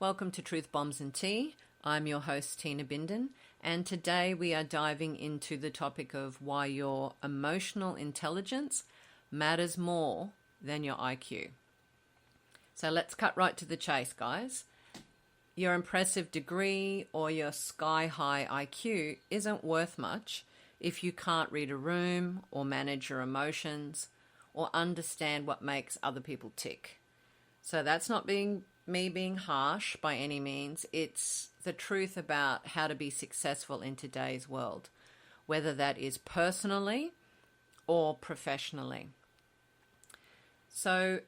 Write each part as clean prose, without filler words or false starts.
Welcome to Truth Bombs and Tea. I'm your host, Tina Binden, and today we are diving into the topic of why your emotional intelligence matters more than your IQ. So let's cut right to the chase, guys. Your impressive degree or your sky-high IQ isn't worth much if you can't read a room or manage your emotions or understand what makes other people tick. So that's not me being harsh by any means. It's the truth about how to be successful in today's world, whether that is personally or professionally. So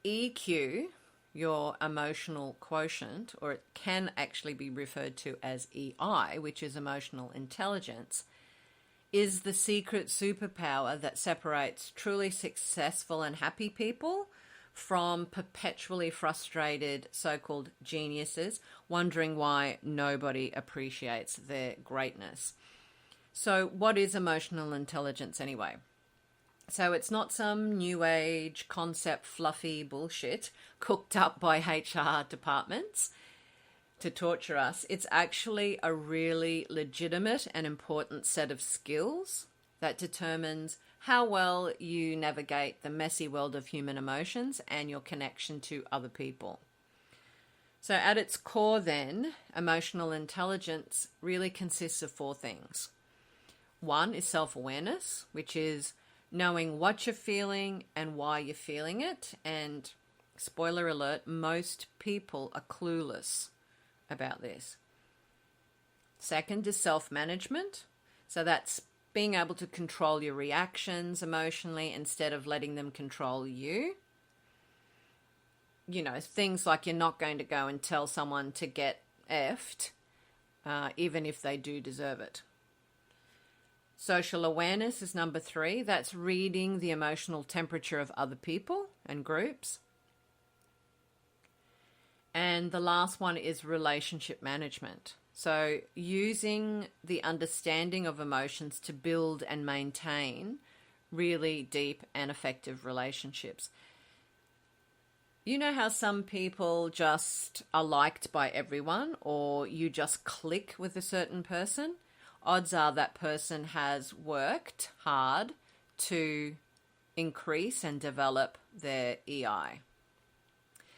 EQ, your emotional quotient, or it can actually be referred to as EI, which is emotional intelligence, is the secret superpower that separates truly successful and happy people from perpetually frustrated so-called geniuses, wondering why nobody appreciates their greatness. So what is emotional intelligence anyway? So it's not some new age concept fluffy bullshit cooked up by HR departments to torture us. It's actually a really legitimate and important set of skills that determines how well you navigate the messy world of human emotions and your connection to other people. So at its core then, emotional intelligence really consists of four things. One is self-awareness, which is knowing what you're feeling and why you're feeling it. And spoiler alert, most people are clueless about this. Second is self-management. So that's being able to control your reactions emotionally instead of letting them control you. You know, things like you're not going to go and tell someone to get effed, even if they do deserve it. Social awareness is number 3. That's reading the emotional temperature of other people and groups. And the last one is relationship management. So using the understanding of emotions to build and maintain really deep and effective relationships. You know how some people just are liked by everyone, or you just click with a certain person? Odds are that person has worked hard to increase and develop their EI.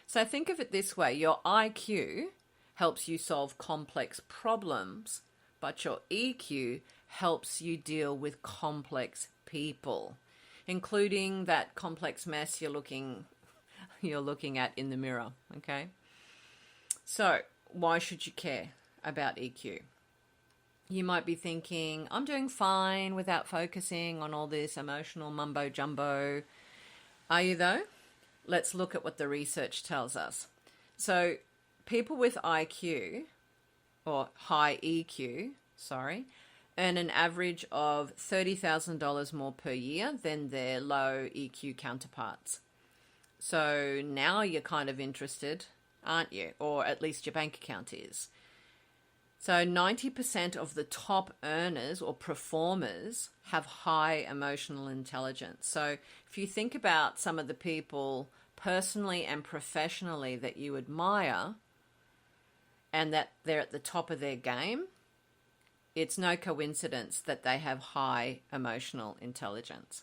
So think of it this way. Your IQ helps you solve complex problems, but your EQ helps you deal with complex people, including that complex mess you're looking at in the mirror, okay? So why should you care about EQ? You might be thinking, I'm doing fine without focusing on all this emotional mumbo jumbo. Are you though? Let's look at what the research tells us. So people with IQ, or high EQ, earn an average of $30,000 more per year than their low EQ counterparts. So now you're kind of interested, aren't you? Or at least your bank account is. So 90% of the top earners or performers have high emotional intelligence. So if you think about some of the people personally and professionally that you admire and that they're at the top of their game, it's no coincidence that they have high emotional intelligence.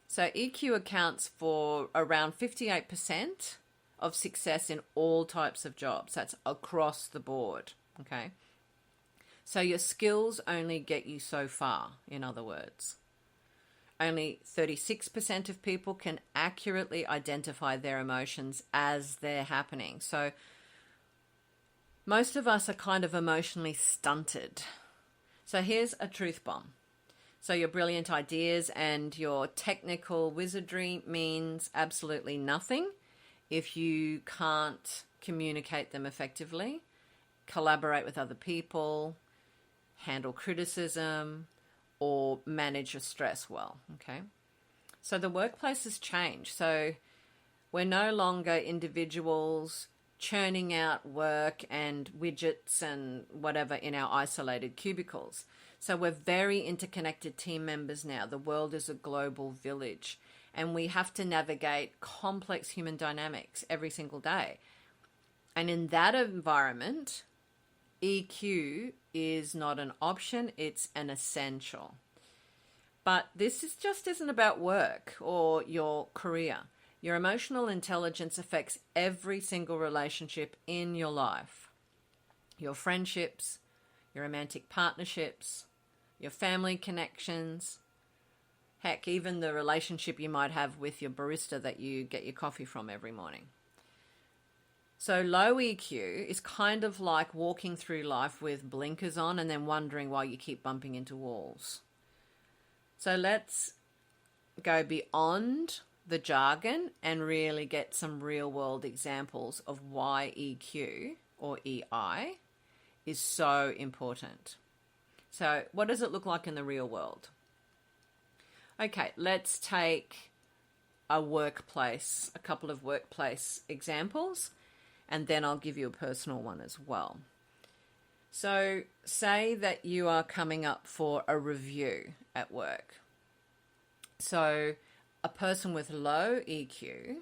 So EQ accounts for around 58% of success in all types of jobs. That's across the board, okay? So your skills only get you so far, in other words. Only 36% of people can accurately identify their emotions as they're happening. So most of us are kind of emotionally stunted. So here's a truth bomb. So your brilliant ideas and your technical wizardry means absolutely nothing if you can't communicate them effectively, collaborate with other people, handle criticism, or manage your stress well, okay? So the workplace has changed. So we're no longer individuals churning out work and widgets and whatever in our isolated cubicles. So we're very interconnected team members now. The world is a global village, and we have to navigate complex human dynamics every single day. And in that environment, EQ is not an option, it's an essential. But this just isn't about work or your career. Your emotional intelligence affects every single relationship in your life. Your friendships, your romantic partnerships, your family connections, heck, even the relationship you might have with your barista that you get your coffee from every morning. So low EQ is kind of like walking through life with blinkers on and then wondering why you keep bumping into walls. So let's go beyond the jargon and really get some real world examples of why EQ or EI is so important. So what does it look like in the real world? Okay, let's take a couple of workplace examples, and then I'll give you a personal one as well. So say that you are coming up for a review at work. So a person with low EQ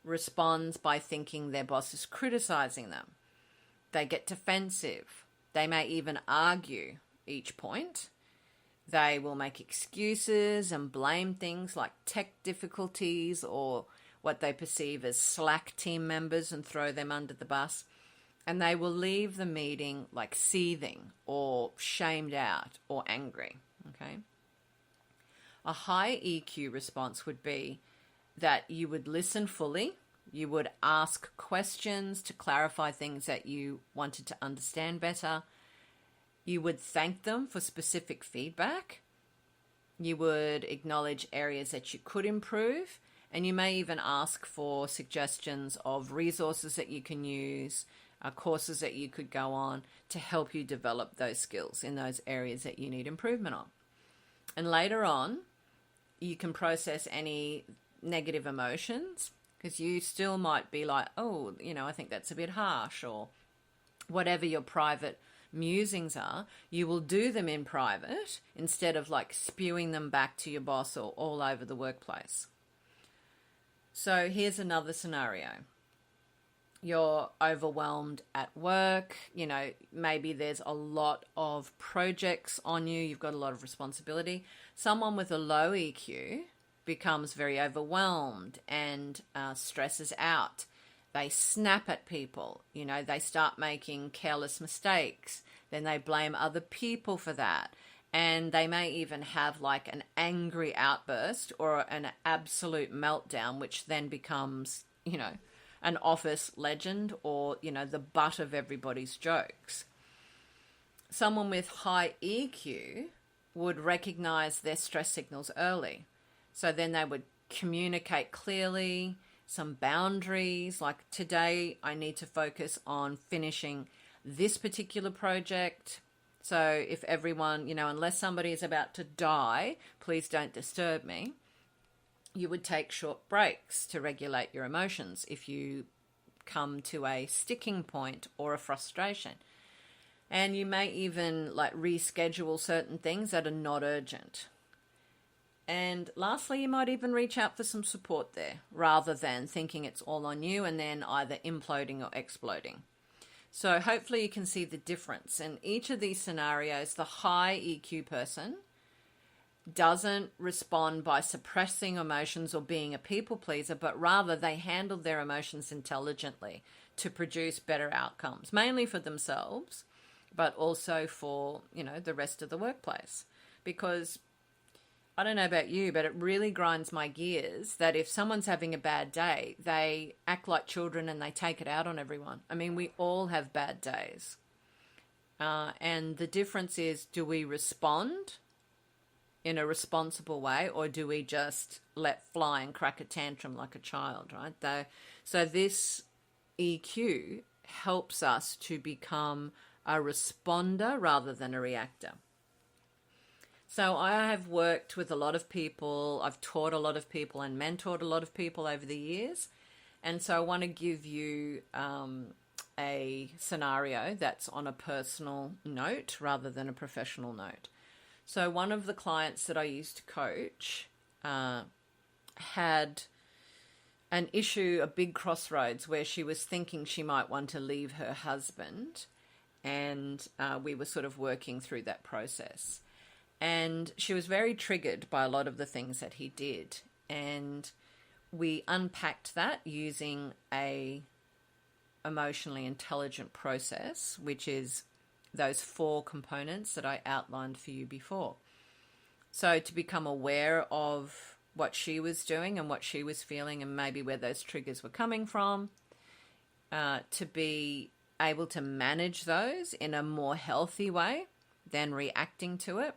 responds by thinking their boss is criticizing them. They get defensive. They may even argue each point. They will make excuses and blame things like tech difficulties or what they perceive as slack team members and throw them under the bus. And they will leave the meeting like seething or shamed out or angry, okay? A high EQ response would be that you would listen fully, you would ask questions to clarify things that you wanted to understand better, you would thank them for specific feedback, you would acknowledge areas that you could improve, and you may even ask for suggestions of resources that you can use, courses that you could go on to help you develop those skills in those areas that you need improvement on. And later on, you can process any negative emotions because you still might be like, oh, I think that's a bit harsh, or whatever your private musings are, you will do them in private instead of like spewing them back to your boss or all over the workplace. So here's another scenario. You're overwhelmed at work, maybe there's a lot of projects on you, you've got a lot of responsibility. Someone with a low EQ becomes very overwhelmed and stresses out. They snap at people, they start making careless mistakes, then they blame other people for that. And they may even have like an angry outburst or an absolute meltdown, which then becomes, an office legend or, the butt of everybody's jokes. Someone with high EQ would recognize their stress signals early. So then they would communicate clearly, some boundaries, like today I need to focus on finishing this particular project. So if everyone, unless somebody is about to die, please don't disturb me. You would take short breaks to regulate your emotions if you come to a sticking point or a frustration. And you may even like reschedule certain things that are not urgent. And lastly, you might even reach out for some support there rather than thinking it's all on you and then either imploding or exploding. So hopefully you can see the difference. In each of these scenarios, the high EQ person doesn't respond by suppressing emotions or being a people pleaser, but rather they handle their emotions intelligently to produce better outcomes, mainly for themselves, but also for, the rest of the workplace. Because I don't know about you, but it really grinds my gears that if someone's having a bad day, they act like children and they take it out on everyone. I mean, we all have bad days. And the difference is, do we respond in a responsible way, or do we just let fly and crack a tantrum like a child, right? So this EQ helps us to become a responder rather than a reactor. So I have worked with a lot of people, I've taught a lot of people and mentored a lot of people over the years. And so I want to give you a scenario that's on a personal note rather than a professional note. So one of the clients that I used to coach had an issue, a big crossroads where she was thinking she might want to leave her husband, and we were sort of working through that process. And she was very triggered by a lot of the things that he did, and we unpacked that using a emotionally intelligent process, which is those 4 components that I outlined for you before. So to become aware of what she was doing and what she was feeling and maybe where those triggers were coming from, to be able to manage those in a more healthy way than reacting to it.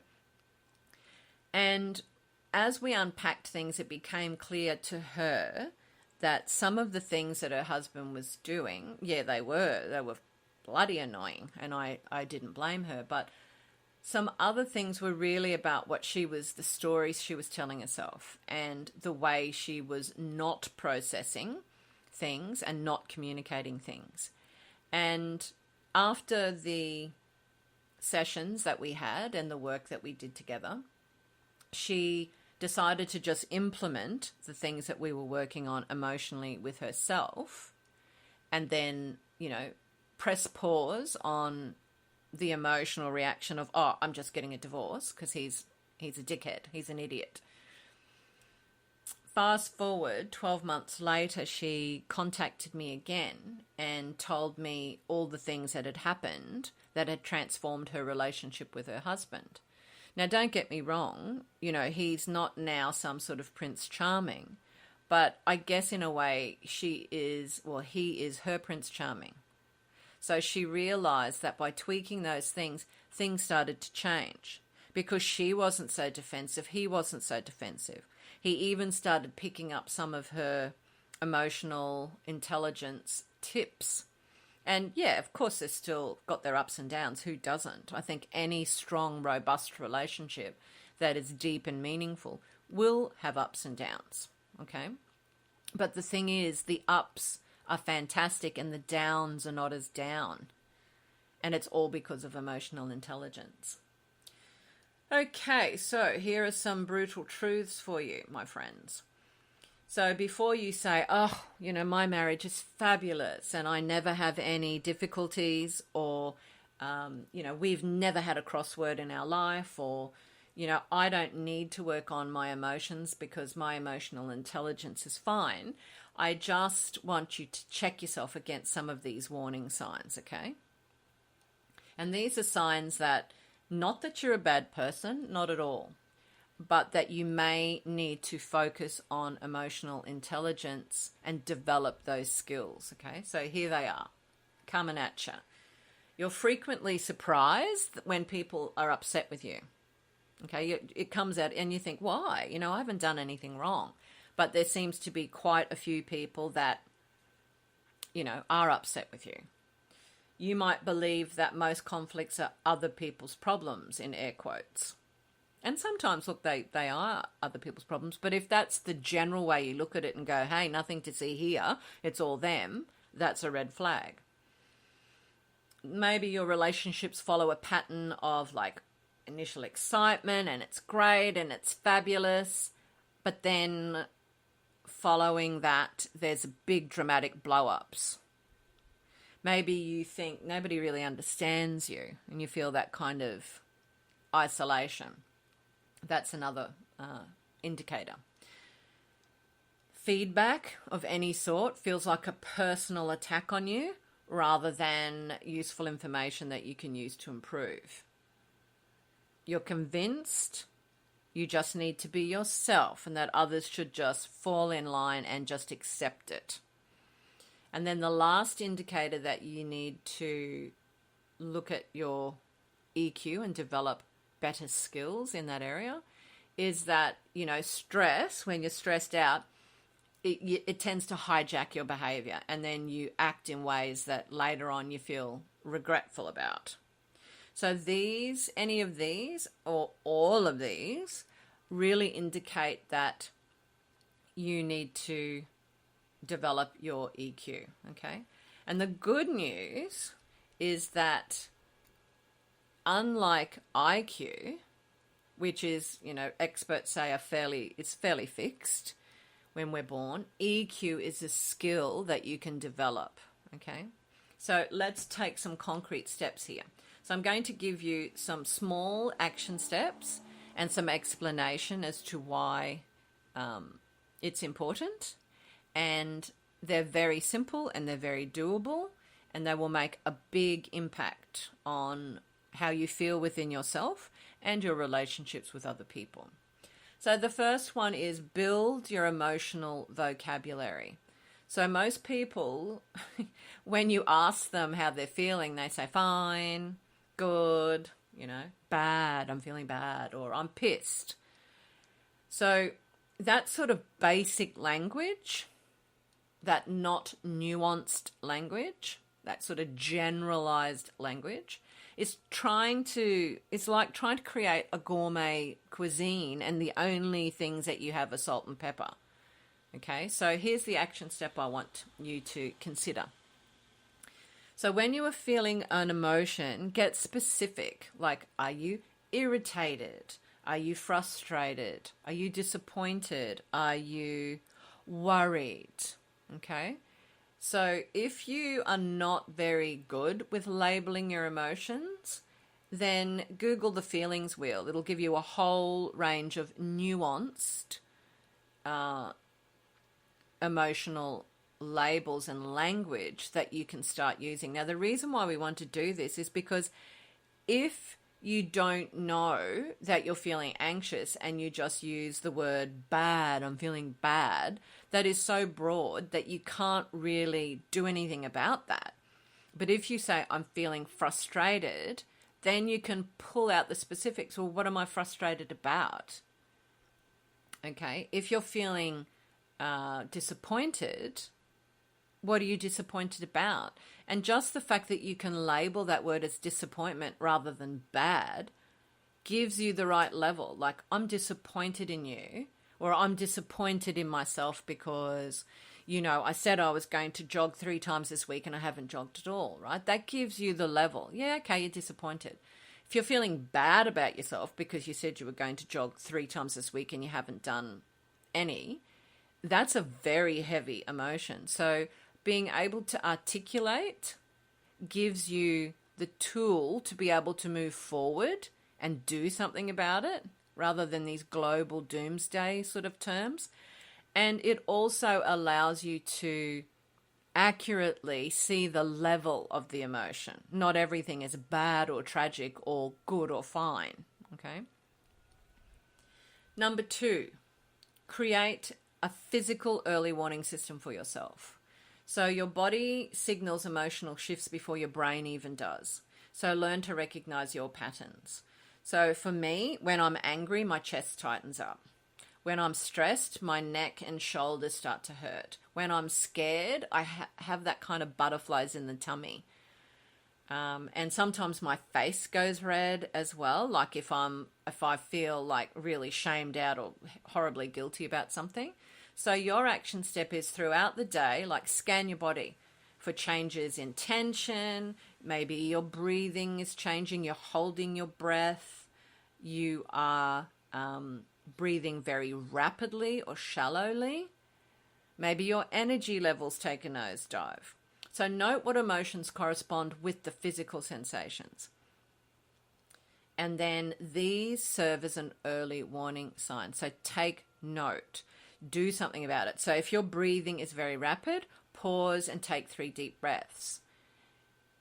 And as we unpacked things, it became clear to her that some of the things that her husband was doing, yeah, they were bloody annoying, and I didn't blame her, but some other things were really about the stories she was telling herself and the way she was not processing things and not communicating things. And after the sessions that we had and the work that we did together, she decided to just implement the things that we were working on emotionally with herself, and then, press pause on the emotional reaction of, oh, I'm just getting a divorce because he's a dickhead, he's an idiot. Fast forward 12 months later, she contacted me again and told me all the things that had happened that had transformed her relationship with her husband. Now, don't get me wrong, he's not now some sort of Prince Charming, but I guess in a way he is her Prince Charming. So she realized that by tweaking those things started to change because she wasn't so defensive, he wasn't so defensive. He even started picking up some of her emotional intelligence tips. And yeah, of course, they've still got their ups and downs. Who doesn't? I think any strong, robust relationship that is deep and meaningful will have ups and downs, okay? But the thing is, the ups are fantastic and the downs are not as down. And it's all because of emotional intelligence. Okay, so here are some brutal truths for you, my friends. So before you say, oh, my marriage is fabulous and I never have any difficulties, or, we've never had a crossword in our life, or, I don't need to work on my emotions because my emotional intelligence is fine, I just want you to check yourself against some of these warning signs, okay? And these are signs that, not that you're a bad person, not at all, but that you may need to focus on emotional intelligence and develop those skills, okay? So here they are, coming at you. You're frequently surprised when people are upset with you, okay? It comes out and you think, why? I haven't done anything wrong. But there seems to be quite a few people that, are upset with you. You might believe that most conflicts are other people's problems, in air quotes. And sometimes, look, they are other people's problems. But if that's the general way you look at it and go, hey, nothing to see here, it's all them, that's a red flag. Maybe your relationships follow a pattern of initial excitement and it's great and it's fabulous. But then following that, there's big dramatic blow-ups. Maybe you think nobody really understands you and you feel that kind of isolation. That's another indicator. Feedback of any sort feels like a personal attack on you rather than useful information that you can use to improve. You're convinced you just need to be yourself and that others should just fall in line and just accept it. And then the last indicator that you need to look at your EQ and develop better skills in that area is that, stress, when you're stressed out, it tends to hijack your behavior, and then you act in ways that later on you feel regretful about. So any of these, or all of these, really indicate that you need to develop your EQ, okay? And the good news is that unlike IQ, which is, experts say it's fairly fixed, when we're born. EQ is a skill that you can develop, okay? So let's take some concrete steps here. So I'm going to give you some small action steps and some explanation as to why it's important. And they're very simple and they're very doable, and they will make a big impact on how you feel within yourself and your relationships with other people. So the first one is build your emotional vocabulary. So most people, when you ask them how they're feeling, they say, fine, good, bad, I'm feeling bad, or I'm pissed. So that sort of basic language, that not nuanced language, that sort of generalized language, it's like trying to create a gourmet cuisine and the only things that you have are salt and pepper. Okay, so here's the action step I want you to consider. So when you are feeling an emotion, get specific. Like, are you irritated? Are you frustrated? Are you disappointed? Are you worried? Okay. So if you are not very good with labeling your emotions, then Google the feelings wheel. It'll give you a whole range of nuanced emotional labels and language that you can start using. Now, the reason why we want to do this is because if you don't know that you're feeling anxious and you just use the word bad, I'm feeling bad, that is so broad that you can't really do anything about that. But if you say, I'm feeling frustrated, then you can pull out the specifics. Well, what am I frustrated about? Okay, if you're feeling disappointed, what are you disappointed about? And just the fact that you can label that word as disappointment rather than bad gives you the right level. Like, I'm disappointed in you, or I'm disappointed in myself because, I said I was going to jog 3 times this week and I haven't jogged at all, right? That gives you the level. Yeah, okay, you're disappointed. If you're feeling bad about yourself because you said you were going to jog 3 times this week and you haven't done any, that's a very heavy emotion. So being able to articulate gives you the tool to be able to move forward and do something about it rather than these global doomsday sort of terms. And it also allows you to accurately see the level of the emotion. Not everything is bad or tragic or good or fine. Okay. Number 2, create a physical early warning system for yourself. So your body signals emotional shifts before your brain even does. So learn to recognize your patterns. So for me, when I'm angry, my chest tightens up. When I'm stressed, my neck and shoulders start to hurt. When I'm scared, I have that kind of butterflies in the tummy. And sometimes my face goes red as well. Like if I feel like really shamed out or horribly guilty about something. So your action step is throughout the day, like scan your body for changes in tension. Maybe your breathing is changing. You're holding your breath. You are breathing very rapidly or shallowly. Maybe your energy levels take a nosedive. So note what emotions correspond with the physical sensations. And then these serve as an early warning sign. So take note. Do something about it. So if your breathing is very rapid, pause and take 3 deep breaths.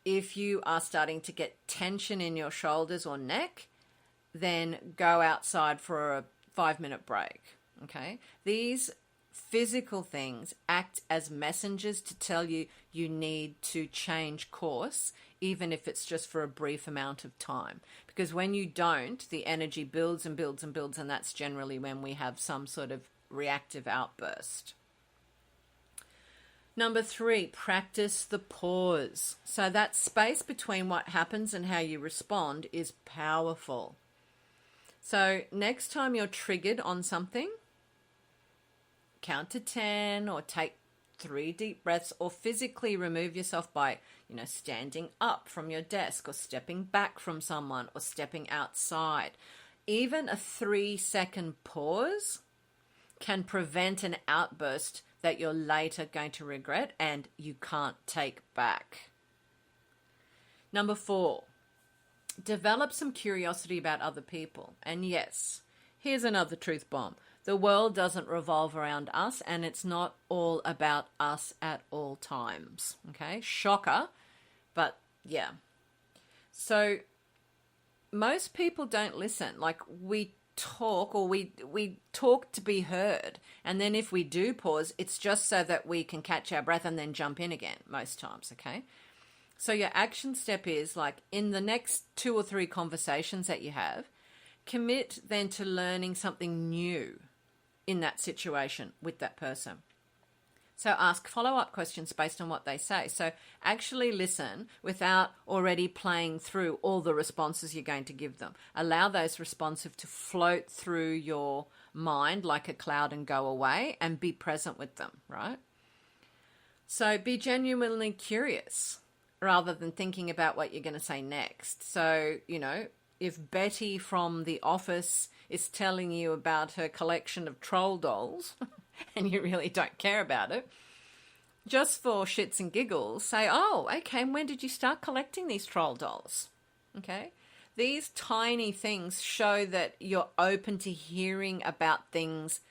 If you are starting to get tension in your shoulders or neck, then go outside for a 5-minute break. Okay? These physical things act as messengers to tell you you need to change course, even if it's just for a brief amount of time. Because when you don't, the energy builds and builds and builds, and that's generally when we have some sort of reactive outburst. Number 3, practice the pause. So that space between what happens and how you respond is powerful. So next time you're triggered on something, count to 10 or take 3 deep breaths, or physically remove yourself by, standing up from your desk or stepping back from someone or stepping outside. Even a 3-second pause can prevent an outburst that you're later going to regret and you can't take back. Number 4, develop some curiosity about other people. And yes, here's another truth bomb. The world doesn't revolve around us, and it's not all about us at all times. Okay, shocker, but yeah. So most people don't listen. Like, we talk, or we talk to be heard, and then if we do pause, it's just so that we can catch our breath and then jump in again most times. Okay, so your action step is, like, in the next 2 or 3 conversations that you have, commit then to learning something new in that situation with that person. So ask follow-up questions based on what they say. So actually listen without already playing through all the responses you're going to give them. Allow those responses to float through your mind like a cloud and go away, and be present with them, right? So be genuinely curious rather than thinking about what you're going to say next. So, if Betty from The Office is telling you about her collection of troll dolls and you really don't care about it, just for shits and giggles, say, oh, okay, when did you start collecting these troll dolls? Okay. These tiny things show that you're open to hearing about things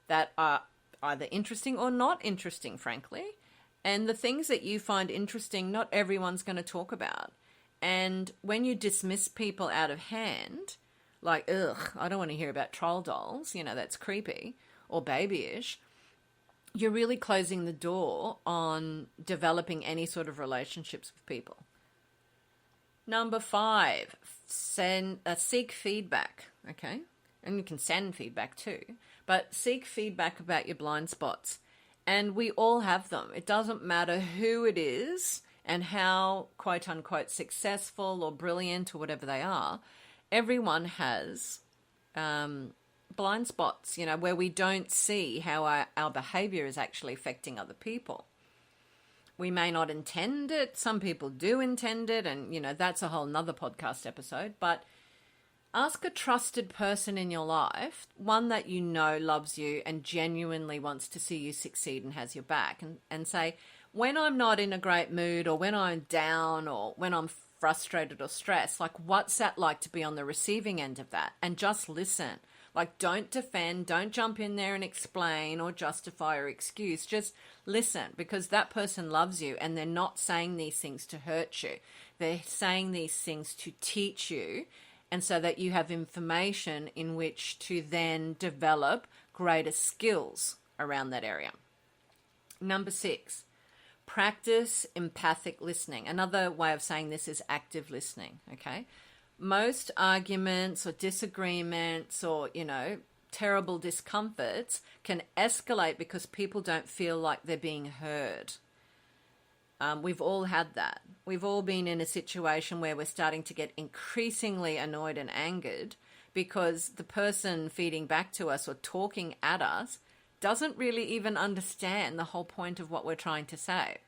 that are either interesting or not interesting, frankly. And the things that you find interesting, not everyone's going to talk about. And when you dismiss people out of hand, like, ugh, I don't want to hear about troll dolls, that's creepy or babyish, you're really closing the door on developing any sort of relationships with people. Number 5, seek feedback, okay? And you can send feedback too, but seek feedback about your blind spots. And we all have them. It doesn't matter who it is and how, quote unquote, successful or brilliant or whatever they are. Everyone has blind spots, where we don't see how our behavior is actually affecting other people. We may not intend it. Some people do intend it. And, that's a whole nother podcast episode. But ask a trusted person in your life, one that loves you and genuinely wants to see you succeed and has your back, and say, when I'm not in a great mood, or when I'm down, or when I'm frustrated or stressed, like, what's that like to be on the receiving end of that? And just listen. Like, don't defend, don't jump in there and explain or justify or excuse. Just listen, because that person loves you, and they're not saying these things to hurt you. They're saying these things to teach you, and so that you have information in which to then develop greater skills around that area. Number 6, practice empathic listening. Another way of saying this is active listening, okay? Most arguments or disagreements or, terrible discomforts can escalate because people don't feel like they're being heard. We've all had that. We've all been in a situation where we're starting to get increasingly annoyed and angered because the person feeding back to us or talking at us doesn't really even understand the whole point of what we're trying to say.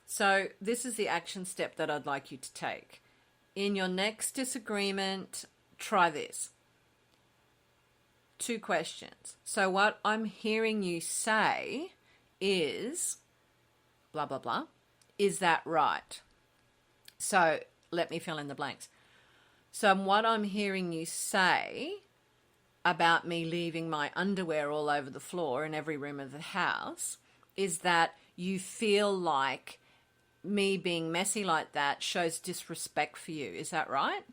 So this is the action step that I'd like you to take. In your next disagreement, try this. 2 questions. So what I'm hearing you say is blah, blah, blah. Is that right? So let me fill in the blanks. So what I'm hearing you say about me leaving my underwear all over the floor in every room of the house is that you feel like me being messy like that shows disrespect for you. Is that right?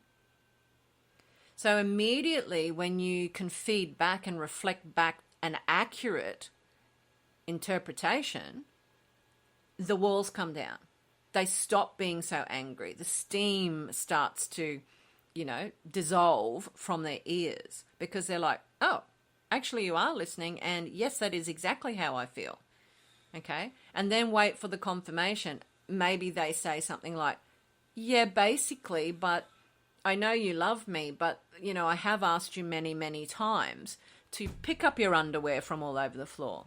So immediately when you can feed back and reflect back an accurate interpretation, the walls come down. They stop being so angry. The steam starts to, dissolve from their ears because they're like, oh, actually you are listening, and yes, that is exactly how I feel. Okay? And then wait for the confirmation. Maybe they say something like, yeah, basically, but I know you love me, but, I have asked you many, many times to pick up your underwear from all over the floor.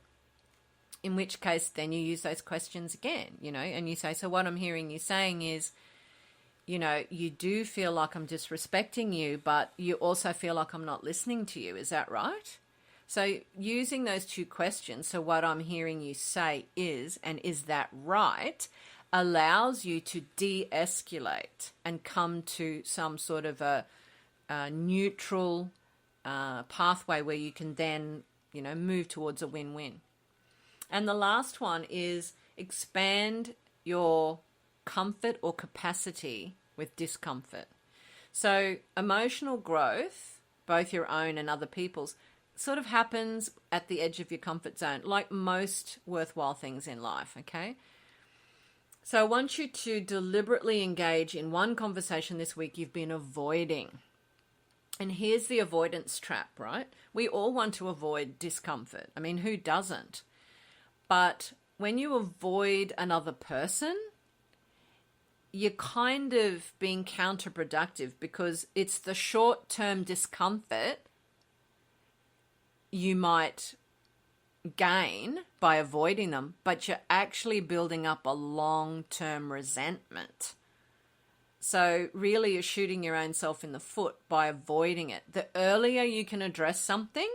In which case, then you use those questions again, and you say, so what I'm hearing you saying is, you do feel like I'm disrespecting you, but you also feel like I'm not listening to you. Is that right? So using those two questions, so what I'm hearing you say is, and is that right, allows you to de-escalate and come to some sort of a neutral pathway where you can then, move towards a win-win. And the last one is expand your comfort or capacity with discomfort. So emotional growth, both your own and other people's, sort of happens at the edge of your comfort zone, like most worthwhile things in life, okay? So I want you to deliberately engage in one conversation this week you've been avoiding. And here's the avoidance trap, right? We all want to avoid discomfort. I mean, who doesn't? But when you avoid another person, you're kind of being counterproductive, because it's the short-term discomfort you might gain by avoiding them, but you're actually building up a long-term resentment. So really you're shooting your own self in the foot by avoiding it. The earlier you can address something,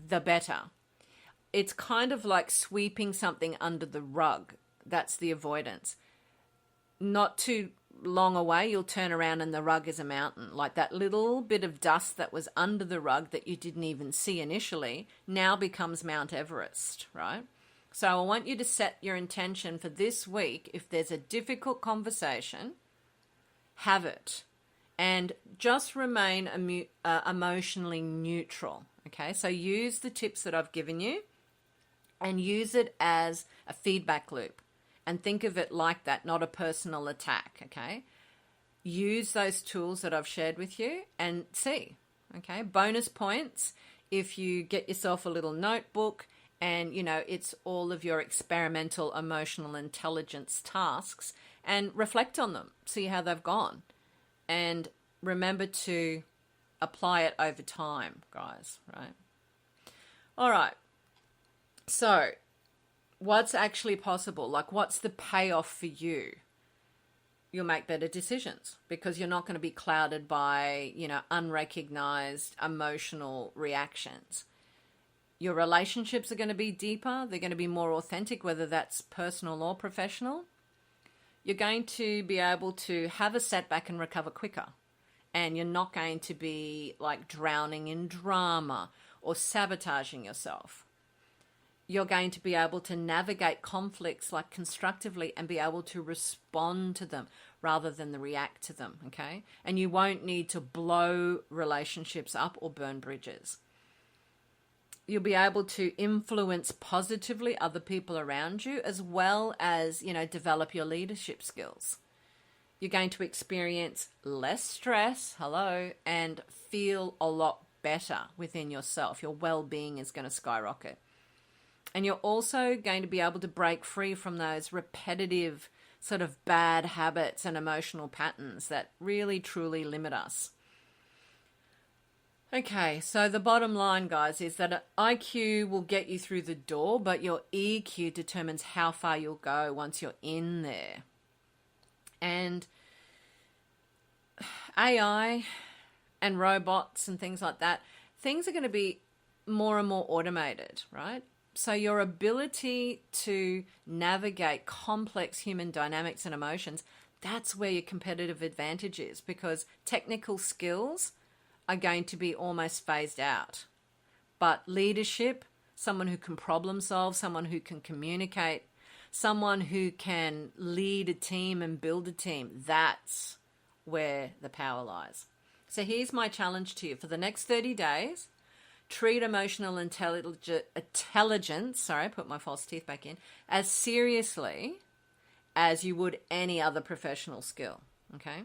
the better. It's kind of like sweeping something under the rug. That's the avoidance. Not too long away, you'll turn around and the rug is a mountain. Like that little bit of dust that was under the rug that you didn't even see initially now becomes Mount Everest, right? So I want you to set your intention for this week. If there's a difficult conversation, have it. And just remain emotionally neutral, okay? So use the tips that I've given you and use it as a feedback loop. And think of it like that, not a personal attack, okay? Use those tools that I've shared with you and see, okay? Bonus points if you get yourself a little notebook and, it's all of your experimental emotional intelligence tasks, and reflect on them, see how they've gone. And remember to apply it over time, guys, right? All right. So what's actually possible? Like, what's the payoff for you? You'll make better decisions because you're not going to be clouded by, unrecognized emotional reactions. Your relationships are going to be deeper. They're going to be more authentic, whether that's personal or professional. You're going to be able to have a setback and recover quicker. And you're not going to be like drowning in drama or sabotaging yourself. You're going to be able to navigate conflicts like constructively and be able to respond to them rather than react to them, okay? And you won't need to blow relationships up or burn bridges. You'll be able to influence positively other people around you, as well as, develop your leadership skills. You're going to experience less stress, and feel a lot better within yourself. Your well-being is going to skyrocket. And you're also going to be able to break free from those repetitive sort of bad habits and emotional patterns that really, truly limit us. Okay, so the bottom line, guys, is that IQ will get you through the door, but your EQ determines how far you'll go once you're in there. And AI and robots and things like that, things are going to be more and more automated, right? So your ability to navigate complex human dynamics and emotions, that's where your competitive advantage is, because technical skills are going to be almost phased out. But leadership, someone who can problem solve, someone who can communicate, someone who can lead a team and build a team, that's where the power lies. So here's my challenge to you. For the next 30 days, treat emotional intelligence, put my false teeth back in, as seriously as you would any other professional skill, okay?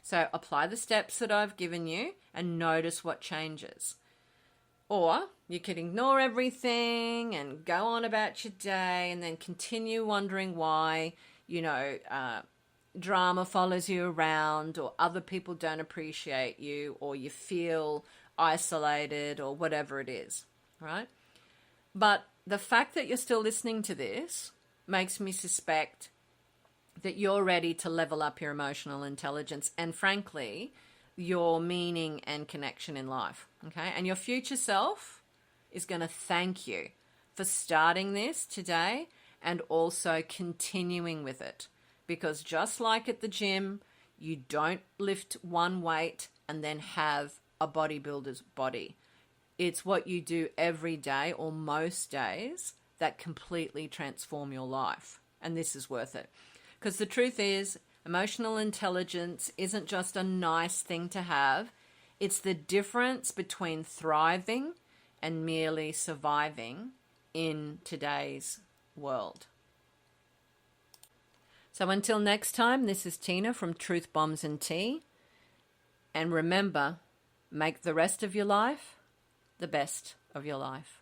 So apply the steps that I've given you and notice what changes. Or you could ignore everything and go on about your day and then continue wondering why, drama follows you around, or other people don't appreciate you, or you feel isolated, or whatever it is, right? But the fact that you're still listening to this makes me suspect that you're ready to level up your emotional intelligence and, frankly, your meaning and connection in life, okay? And your future self, is going to thank you for starting this today and also continuing with it. Because just like at the gym, you don't lift one weight and then have a bodybuilder's body. It's what you do every day or most days that completely transform your life. And this is worth it. Because the truth is, emotional intelligence isn't just a nice thing to have. It's the difference between thriving and merely surviving in today's world. So until next time, this is Tina from Truth Bombs and Tea. And remember, make the rest of your life the best of your life.